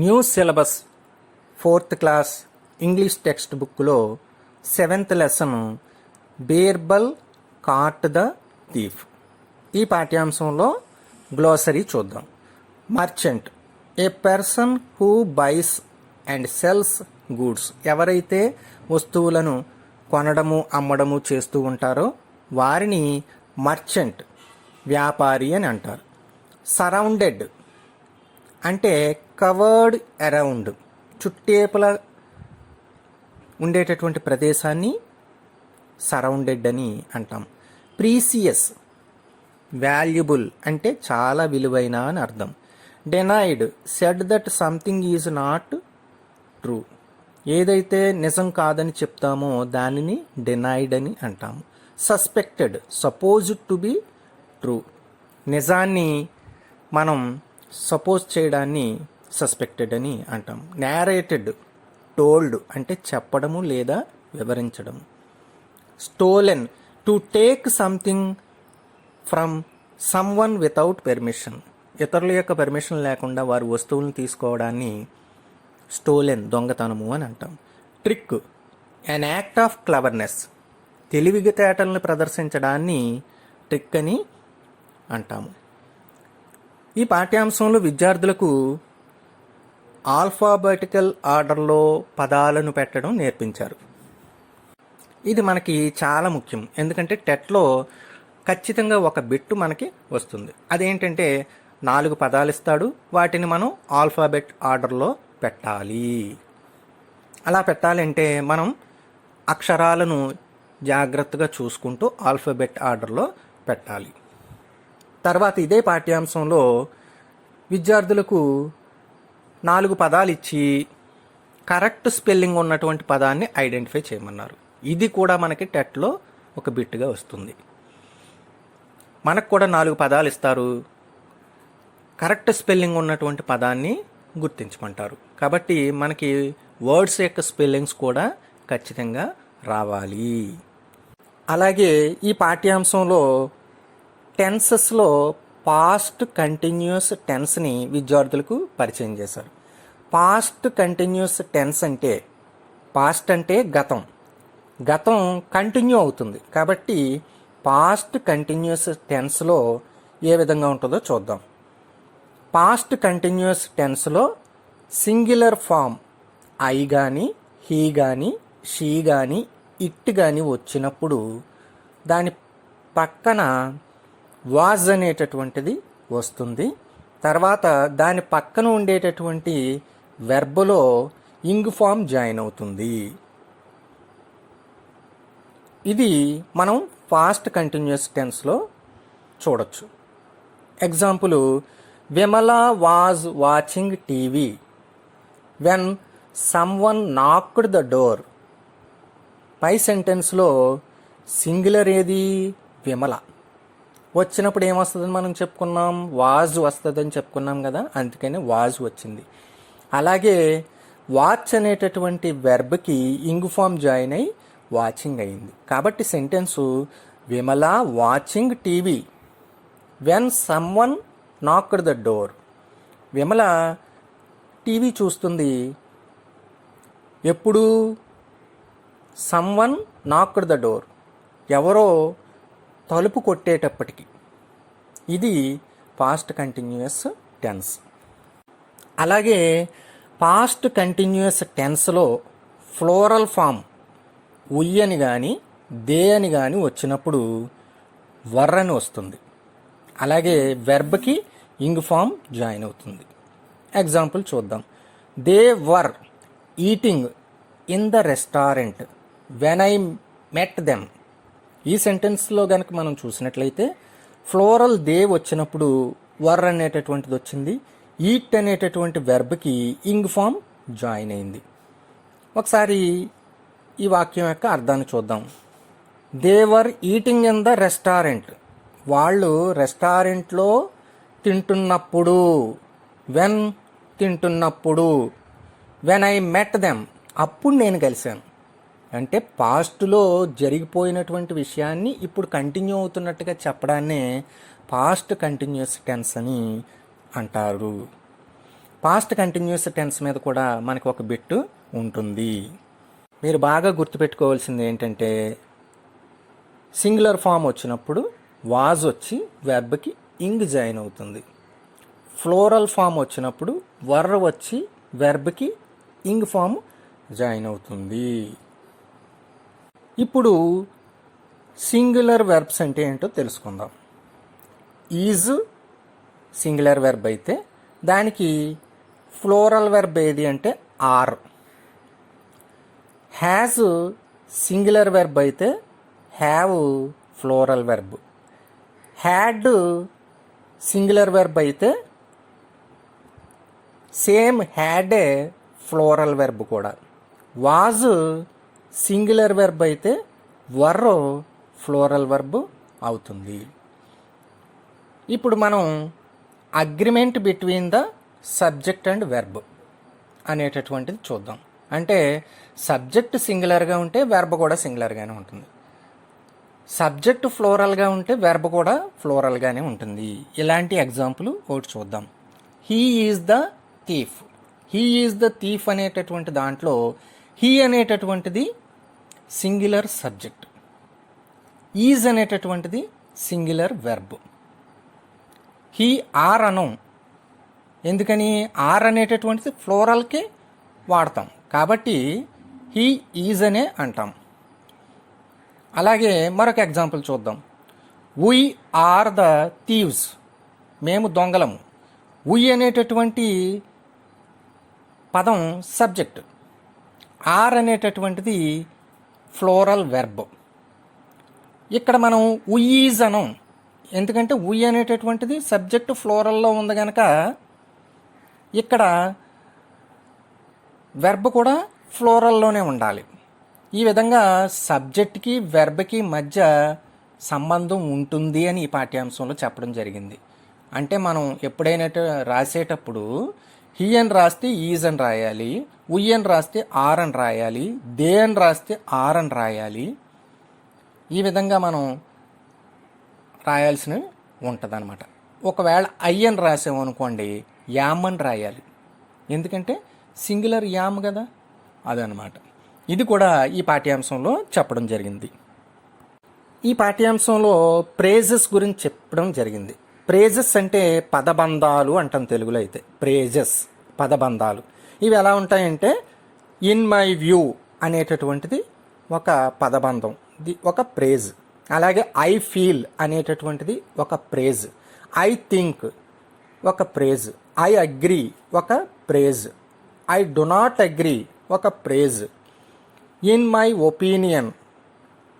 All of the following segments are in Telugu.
New syllabus 4th class English text బుక్లో 7th lesson Birbal caught the thief. ఈ పాఠ్యాంశంలో గ్లోసరీ చూద్దాం. Merchant, a person who buys and sells goods. ఎవరైతే వస్తువులను కొనడము అమ్మడము చేస్తూ ఉంటారో వారిని మర్చెంట్, వ్యాపారి అని అంటారు. సరౌండెడ్ అంటే కవర్డ్ అరౌండ్, చుట్టేపుల ఉండేటటువంటి ప్రదేశాన్ని సరౌండెడ్ అని అంటాం. ప్రీసియస్, వాల్యుబుల్ అంటే చాలా విలువైన అని అర్థం. Denied, said that something is not true. ఏదైతే నిజం కాదని చెప్తామో దానిని డెనైడ్ అని అంటాము. Suspected, supposed to be true. నిజాన్ని మనం సపోజ్ చేయడాన్ని సస్పెక్టెడ్ అని అంటాం. నేరేటెడ్, టోల్డ్ అంటే చెప్పడము లేదా వివరించడం. Stolen, to take something from someone without permission. ఇతరుల యొక్క పర్మిషన్ లేకుండా వారి వస్తువులను తీసుకోవడాన్ని స్టోలెన్, దొంగతనము అని అంటాం. Trick, an act of cleverness. తెలివితేటలను ప్రదర్శించడాన్ని ట్రిక్ అని అంటాము. ఈ పాఠ్యాంశంలో విద్యార్థులకు ఆల్ఫాబెటికల్ ఆర్డర్లో పదాలను పెట్టడం నేర్పించారు. ఇది మనకి చాలా ముఖ్యం, ఎందుకంటే టెట్లో ఖచ్చితంగా ఒక బిట్టు మనకి వస్తుంది. అదేంటంటే 4 పదాలు ఇస్తాడు, వాటిని మనం ఆల్ఫాబెట్ ఆర్డర్లో పెట్టాలి. అలా పెట్టాలంటే మనం అక్షరాలను జాగ్రత్తగా చూసుకుంటూ ఆల్ఫాబెట్ ఆర్డర్లో పెట్టాలి. తర్వాత ఇదే పాఠ్యాంశంలో విద్యార్థులకు 4 పదాలు ఇచ్చి కరెక్ట్ స్పెల్లింగ్ ఉన్నటువంటి పదాన్ని ఐడెంటిఫై చేయమన్నారు. ఇది కూడా మనకి టెట్లో ఒక బిట్గా వస్తుంది. మనకు కూడా 4 పదాలు ఇస్తారు, కరెక్ట్ స్పెల్లింగ్ ఉన్నటువంటి పదాన్ని గుర్తించమంటారు. కాబట్టి మనకి వర్డ్స్ యొక్క స్పెల్లింగ్స్ కూడా ఖచ్చితంగా రావాలి. అలాగే ఈ పాఠ్యాంశంలో టెన్సెస్లో పాస్ట్ కంటిన్యూస్ టెన్స్ని విద్యార్థులకు పరిచయం చేశారు. పాస్ట్ కంటిన్యూస్ టెన్స్ అంటే, పాస్ట్ అంటే గతం, గతం కంటిన్యూ అవుతుంది. కాబట్టి పాస్ట్ కంటిన్యూస్ టెన్స్లో ఏ విధంగా ఉంటుందో చూద్దాం. పాస్ట్ కంటిన్యూస్ టెన్స్లో సింగులర్ ఫామ్ ఐ కానీ, హీ కానీ, షీ కానీ, ఇట్ కానీ వచ్చినప్పుడు దాని పక్కన వాజ్ అనేటటువంటిది వస్తుంది. తర్వాత దాని పక్కన ఉండేటటువంటి వెర్బులో ఇంగ్ ఫామ్ జాయిన్ అవుతుంది. ఇది మనం పాస్ట్ కంటిన్యూస్ టెన్స్లో చూడొచ్చు. Example, Vimala was watching TV when someone knocked the door. పై సెంటెన్స్లో సింగులర్ ఏది? విమల. వచ్చినప్పుడు ఏమొస్తుందని మనం చెప్పుకున్నాం? వాజ్ వస్తుందని చెప్పుకున్నాం కదా, అందుకని వాజ్ వచ్చింది. అలాగే వాచ్ అనేటటువంటి వెర్బ్కి ఇంగ్ ఫామ్ జాయిన్ అయి వాచింగ్ అయింది. కాబట్టి sentence Vimala watching TV when someone knocked the door. Vimala TV చూస్తుంది ఎప్పుడు? సమ్వన్ నాక్డ్ ద డోర్, ఎవరో తలుపు కొట్టేటప్పటికి. ఇది పాస్ట్ కంటిన్యూస్ టెన్స్. అలాగే పాస్ట్ కంటిన్యూస్ టెన్స్లో ఫ్లోరల్ ఫామ్ ఉయ్ అని కానీ దే అని కానీ వచ్చినప్పుడు వర్ అని వస్తుంది. అలాగే వెర్బ్కి ఇంగ్ ఫామ్ జాయిన్ అవుతుంది. ఎగ్జాంపుల్ చూద్దాం. They were eating in the restaurant when I met them. ఈ సెంటెన్స్లో కనుక మనం చూసినట్లయితే ఫ్లోరల్ దే వచ్చినప్పుడు వర్ అనేటటువంటిది వచ్చింది. ఈట్ అనేటటువంటి వెర్బ్కి ఇంగ్ ఫామ్ జాయిన్ అయింది. ఒకసారి ఈ వాక్యం యొక్క అర్థాన్ని చూద్దాం. They were eating in the restaurant. వాళ్ళు రెస్టారెంట్లో తింటున్నప్పుడు. వెన్ తింటున్నప్పుడు. వెన్ ఐ మెట్ దెమ్ అప్పుడు నేను కలిశాను. అంటే పాస్ట్లో జరిగిపోయినటువంటి విషయాన్ని ఇప్పుడు కంటిన్యూ అవుతున్నట్టుగా చెప్పడాన్నే పాస్ట్ కంటిన్యూస్ టెన్స్ అని అంటారు. పాస్ట్ కంటిన్యూస్ టెన్స్ మీద కూడా మనకు ఒక బిట్టు ఉంటుంది. మీరు బాగా గుర్తుపెట్టుకోవాల్సింది ఏంటంటే సింగులర్ ఫామ్ వచ్చినప్పుడు వాజ్ వచ్చి వెర్బ్కి ఇంగ్ జాయిన్ అవుతుంది. ఫ్లోరల్ ఫామ్ వచ్చినప్పుడు వర్ వచ్చి వెర్బ్కి ఇంగ్ ఫామ్ జాయిన్ అవుతుంది. ఇప్పుడు సింగులర్ వెర్బ్స్ అంటే ఏంటో తెలుసుకుందాం. ఈజ్ సింగులర్ వెర్బ్ అయితే దానికి ఫ్లోరల్ వెర్బ్ ఏది అంటే ఆర్. హ్యాజ్ సింగులర్ వెర్బ్ అయితే have floral verb. Had singular verb అయితే సేమ్ హ్యాడే ఫ్లోరల్ వెర్బ్ కూడా. వాజ్ సింగులర్ వెర్బ్ అయితే వర్ ఫ్లోరల్ వెర్బ్ అవుతుంది. ఇప్పుడు మనం agreement between the subject and verb అనేటటువంటిది చూద్దాం. అంటే సబ్జెక్ట్ సింగులర్గా ఉంటే వెర్బ్ కూడా సింగులర్గానే ఉంటుంది. సబ్జెక్ట్ ఫ్లోరల్గా ఉంటే వెర్బ్ కూడా ఫ్లోరల్గానే ఉంటుంది. ఇలాంటి ఎగ్జాంపుల్ ఒకటి చూద్దాం. He is the thief. He is the thief అనేటటువంటి దాంట్లో హీ అనేటటువంటిది సింగులర్ సబ్జెక్ట్, ఈజ్ అనేటటువంటిది సింగులర్ వెర్బ్. హీ ఆర్ అనం. ఎందుకని? ఆర్ అనేటటువంటిది ఫ్లోరల్కి వాడతాం కాబట్టి హీ ఈజ్ అనే అంటాం. అలాగే మరొక ఎగ్జాంపుల్ చూద్దాం. We are the thieves. మేము దొంగలము. వీ అనేటటువంటి పదం సబ్జెక్ట్, ఆర్ అనేటటువంటిది ఫ్లోరల్ వెర్బ్. ఇక్కడ మనం వీ ఈజ్ అనం. ఎందుకంటే వీ అనేటటువంటిది సబ్జెక్ట్ ఫ్లోరల్లో ఉంది కనుక ఇక్కడ వెర్బ్ కూడా ఫ్లోరల్లోనే ఉండాలి. ఈ విధంగా సబ్జెక్ట్కి వెర్బ్కి మధ్య సంబంధం ఉంటుంది అని ఈ పాఠ్యాంశంలో చెప్పడం జరిగింది. అంటే మనం ఎప్పుడైనా రాసేటప్పుడు హీ అని రాస్తే ఈజ్ అని రాయాలి, ఉయ్ అని రాస్తే ఆర్ అని రాయాలి, దే అని రాస్తే ఆర్ అని రాయాలి. ఈ విధంగా మనం రాయాల్సినవి ఉంటుంది అనమాట. ఒకవేళ ఐ అని రాసామనుకోండి యామ్ అని రాయాలి. ఎందుకంటే సింగులర్ యామ్ కదా, అదనమాట. ఇది కూడా ఈ పాఠ్యాంశంలో చెప్పడం జరిగింది. ఈ పాఠ్యాంశంలో ప్రేజెస్ గురించి చెప్పడం జరిగింది. ప్రేజెస్ అంటే పదబంధాలు అంటాం తెలుగులో అయితే. ప్రేజెస్ పదబంధాలు. ఇవి ఎలా ఉంటాయంటే ఇన్ మై వ్యూ అనేటటువంటిది ఒక పదబంధం, ఒక ప్రేజ్. అలాగే ఐ ఫీల్ అనేటటువంటిది ఒక ప్రేజ్. ఐ థింక్ ఒక ప్రేజ్. ఐ అగ్రీ ఒక praise. I do not agree ఒక ప్రేజ్. ఇన్ మై ఒపీనియన్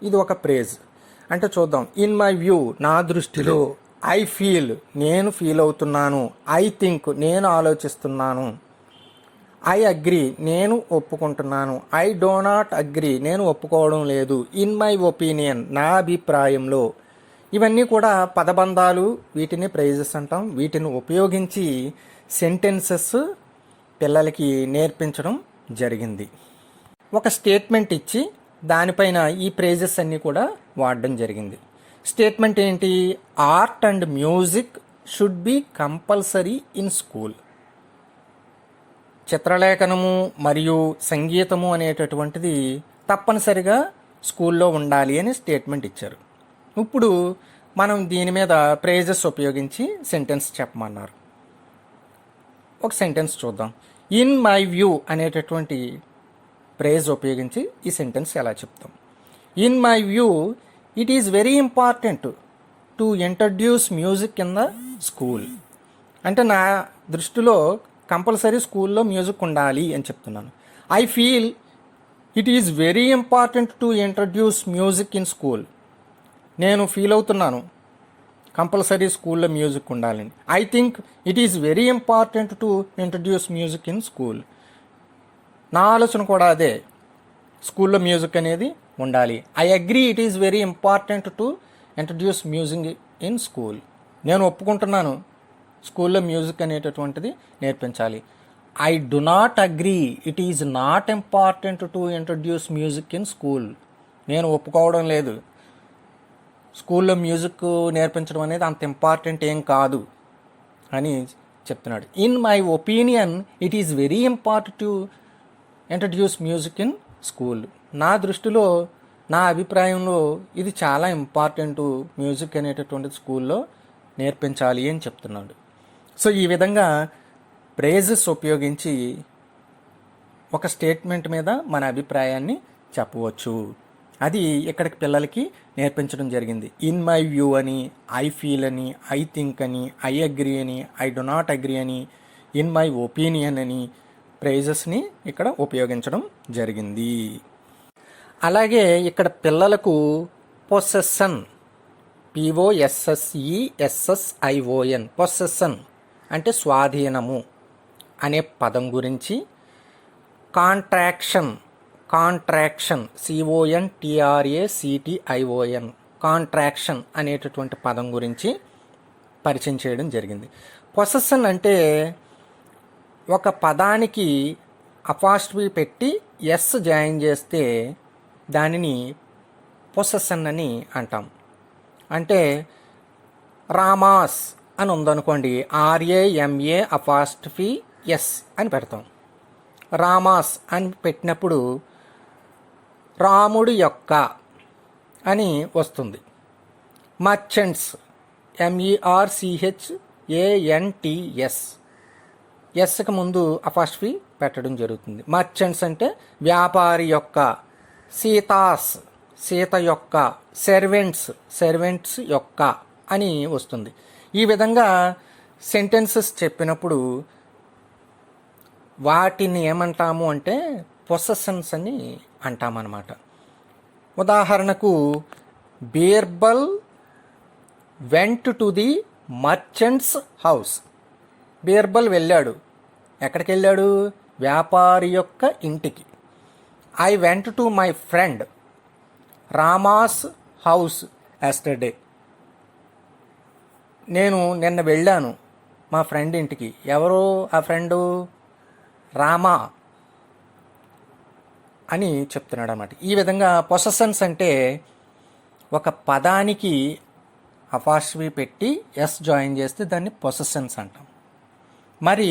ఇది ఒక ప్రేజ్. అంటే చూద్దాం. ఇన్ మై వ్యూ నా దృష్టిలో, ఐ ఫీల్ నేను ఫీల్ అవుతున్నాను, ఐ థింక్ నేను ఆలోచిస్తున్నాను, ఐ అగ్రీ నేను ఒప్పుకుంటున్నాను, ఐ డో నాట్ అగ్రీ నేను ఒప్పుకోవడం లేదు, ఇన్ మై ఒపీనియన్ నా అభిప్రాయంలో. ఇవన్నీ కూడా పదబంధాలు, వీటిని ప్రైజెస్ అంటాం. వీటిని ఉపయోగించి సెంటెన్సెస్ పిల్లలకి నేర్పించడం జరిగింది. ఒక స్టేట్మెంట్ ఇచ్చి దానిపైన ఈ ప్రైజెస్ అన్నీ కూడా వాడడం జరిగింది. స్టేట్మెంట్ ఏంటి? Art and music should be compulsory in school. చిత్రలేఖనము మరియు సంగీతము అనేటటువంటిది తప్పనిసరిగా స్కూల్లో ఉండాలి అని స్టేట్మెంట్ ఇచ్చారు. ఇప్పుడు మనం దీని మీద ప్రైజెస్ ఉపయోగించి సెంటెన్స్ చెప్పమన్నారు. ఒక సెంటెన్స్ చూద్దాం. ఇన్ మై వ్యూ అనేటటువంటి ప్రైజ్ ఉపయోగించి ఈ సెంటెన్స్ ఎలా చెప్తాం? In my view it is very important to introduce music in the school. అంటే నా దృష్టిలో కంపల్సరీ స్కూల్లో మ్యూజిక్ ఉండాలి అని చెప్తున్నాను. I feel it is very important to introduce music in school. నేను ఫీల్ అవుతున్నాను కంపల్సరీ స్కూల్లో మ్యూజిక్ ఉండాలని. I think it is very important to introduce music in school. నా ఆలోచన కూడా అదే, స్కూల్లో మ్యూజిక్ అనేది ఉండాలి. I agree it is very important to introduce music in school. నేను ఒప్పుకుంటున్నాను స్కూల్లో మ్యూజిక్ అనేటటువంటిది నేర్పించాలి. I do not agree it is not important to introduce music in school. నేను ఒప్పుకోవడం లేదు, స్కూల్లో మ్యూజిక్ నేర్పించడం అనేది అంత ఇంపార్టెంట్ ఏం కాదు అని చెప్తున్నాడు. In my opinion it is very important to introduce music in school. నా దృష్టిలో, నా అభిప్రాయంలో ఇది చాలా ఇంపార్టెంట్, మ్యూజిక్ అనేటటువంటి స్కూల్లో నేర్పించాలి అని చెప్తున్నాడు. సో ఈ విధంగా ప్రేజెస్ ఉపయోగించి ఒక స్టేట్మెంట్ మీద మన అభిప్రాయాన్ని చెప్పవచ్చు. అది ఇక్కడికి పిల్లలకి నేర్పించడం జరిగింది. ఇన్ మై వ్యూ అని, ఐ ఫీల్ అని, ఐ థింక్ అని, ఐ అగ్రీ అని, ఐ డు నాట్ అగ్రీ అని, ఇన్ మై ఒపీనియన్ అని ప్రైజెస్ని ఇక్కడ ఉపయోగించడం జరిగింది. అలాగే ఇక్కడ పిల్లలకు పొసెషన్, POSSESSION, పొసెషన్ అంటే స్వాధీనము అనే పదం గురించి, కాంట్రాక్షన్ CONTRACTION, కాంట్రాక్షన్ అనేటటువంటి పదం గురించి పరిచయం చేయడం జరిగింది. పొసెషన్ అంటే ఒక పదానికి అపాస్ట్రఫీ పెట్టి ఎస్ జాయిన్ చేస్తే దానిని పొసెషన్ అని అంటాం. అంటే రామాస్ అని ఉందనుకోండి, RAMAS అని పెడతాం. రామాస్ అని పెట్టినప్పుడు రాముడు యొక్క అని వస్తుంది. మర్చెంట్స్, MERCHANTS, ఎస్కి ముందు అపాస్ట్రఫీ పెట్టడం జరుగుతుంది. మర్చెంట్స్ అంటే వ్యాపారి యొక్క, సీతాస్ సీత యొక్క, సెర్వెంట్స్ యొక్క అని వస్తుంది. ఈ విధంగా సెంటెన్సెస్ చెప్పినప్పుడు వాటిని ఏమంటాము అంటే పొసెషన్స్ అని అంటామన్నమాట. ఉదాహరణకు, Birbal went to the merchants house. Birbal వెళ్ళాడు. ఎక్కడికి వెళ్ళాడు? వ్యాపారి యొక్క ఇంటికి. I went to my friend Rama's house yesterday. నేను నిన్న వెళ్ళాను మా ఫ్రెండ్ ఇంటికి. ఎవరు ఆ ఫ్రెండు? రామా అని చెప్తున్నాడు అన్నమాట. ఈ విధంగా పొసెషన్స్ అంటే ఒక పదానికి అపాస్ట్రఫీ పెట్టి ఎస్ జాయిన్ చేస్తే దాన్ని పొసెషన్స్ అంటాం. మరి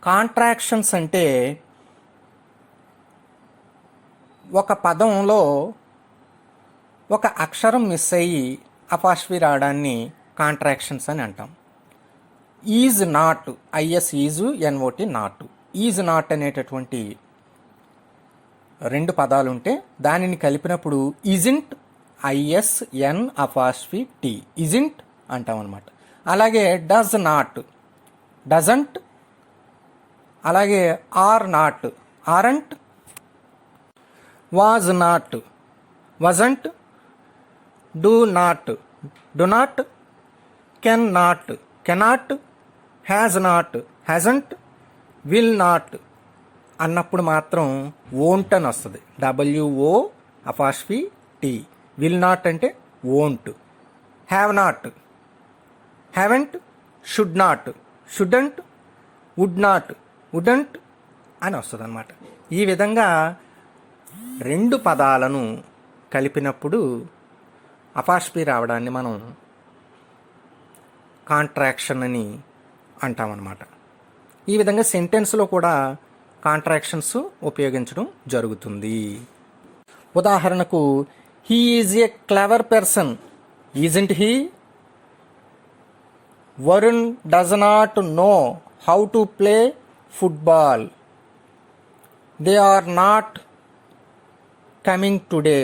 కాంట్రాక్షన్స్ అంటే ఒక పదంలో ఒక అక్షరం మిస్ అయ్యి అపాస్ట్రఫీ రావడాన్ని కాంట్రాక్షన్స్ అని అంటాం. Is not, IS is, NOT not. Is not అనేటటువంటి రెండు పదాలు ఉంటే దానిని కలిపినప్పుడు ఇజింట్, ISNT, ఇజింట్ అంటాం అన్నమాట. అలాగే డస్ నాట్, డజంట్. అలాగే are not, aren't. Was not, wasn't. Do not, do not. Can not, cannot. Has not, hasn't. Will not అన్నప్పుడు మాత్రం వోంట్ అని వస్తుంది. WO'T. విల్ నాట్ అంటే won't. Have not, haven't. Should not, shouldn't. Would not, wouldn't అని వస్తుంది అన్నమాట. ఈ విధంగా రెండు పదాలను కలిపినప్పుడు అపాస్ట్రఫీ రావడాన్ని మనం కాంట్రాక్షన్ అని అంటామన్నమాట. ఈ విధంగా సెంటెన్స్లో కూడా కాంట్రాక్షన్స్ ఉపయోగించడం జరుగుతుంది. ఉదాహరణకు, he is a clever person, isn't he. Varun does not know how to play football. They are not coming today.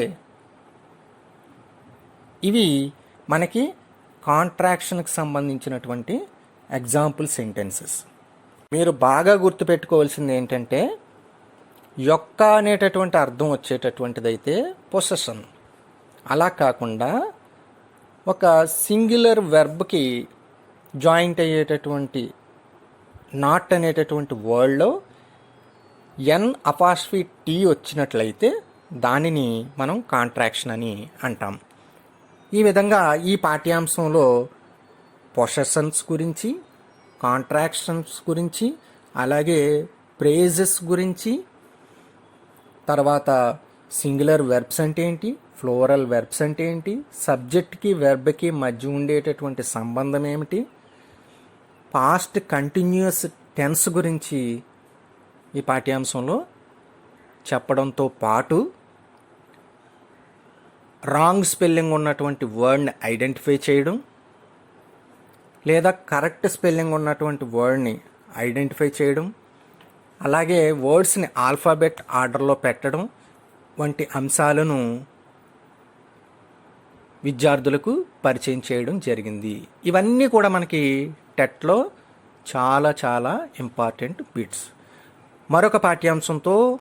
ఇవి మనకి కాంట్రాక్షన్కి సంబంధించినటువంటి ఎగ్జాంపుల్ సెంటెన్సెస్. మీరు బాగా గుర్తుపెట్టుకోవాల్సింది ఏంటంటే, యొక్క అనేటటువంటి అర్థం వచ్చేటటువంటిదైతే పొసెషన్. అలా కాకుండా ఒక సింగులర్ వెర్బ్కి జాయింట్ అయ్యేటటువంటి నాట్ అనేటటువంటి వర్డ్లో N'T వచ్చినట్లయితే దానిని మనం కాంట్రాక్షన్ అని అంటాం. ఈ విధంగా ఈ పాఠ్యాంశంలో పొసెషన్స్ గురించి, కాంట్రాక్షన్స్ గురించి, అలాగే ప్రేజెస్ గురించి, తర్వాత సింగులర్ వెర్బ్స్ అంటే ఏంటి, ఫ్లోరల్ వెర్బ్స్ అంటే ఏంటి, సబ్జెక్ట్కి వెర్బ్కి మధ్య ఉండేటటువంటి సంబంధం ఏమిటి, పాస్ట్ కంటిన్యూస్ టెన్స్ గురించి ఈ పాఠ్యాంశంలో చెప్పడంతో పాటు రాంగ్ స్పెల్లింగ్ ఉన్నటువంటి వర్డ్ని ఐడెంటిఫై చేయడం, లేదా కరెక్ట్ స్పెల్లింగ్ ఉన్నటువంటి వర్డ్ని ఐడెంటిఫై చేయడం, అలాగే వర్డ్స్ని ఆల్ఫాబెట్ ఆర్డర్లో పెట్టడం వంటి అంశాలను విద్యార్థులకు పరిచయం చేయడం జరిగింది. ఇవన్నీ కూడా మనకి టెట్లో చాలా చాలా ఇంపార్టెంట్ బిట్స్. మరొక పాఠ్యాంశంతో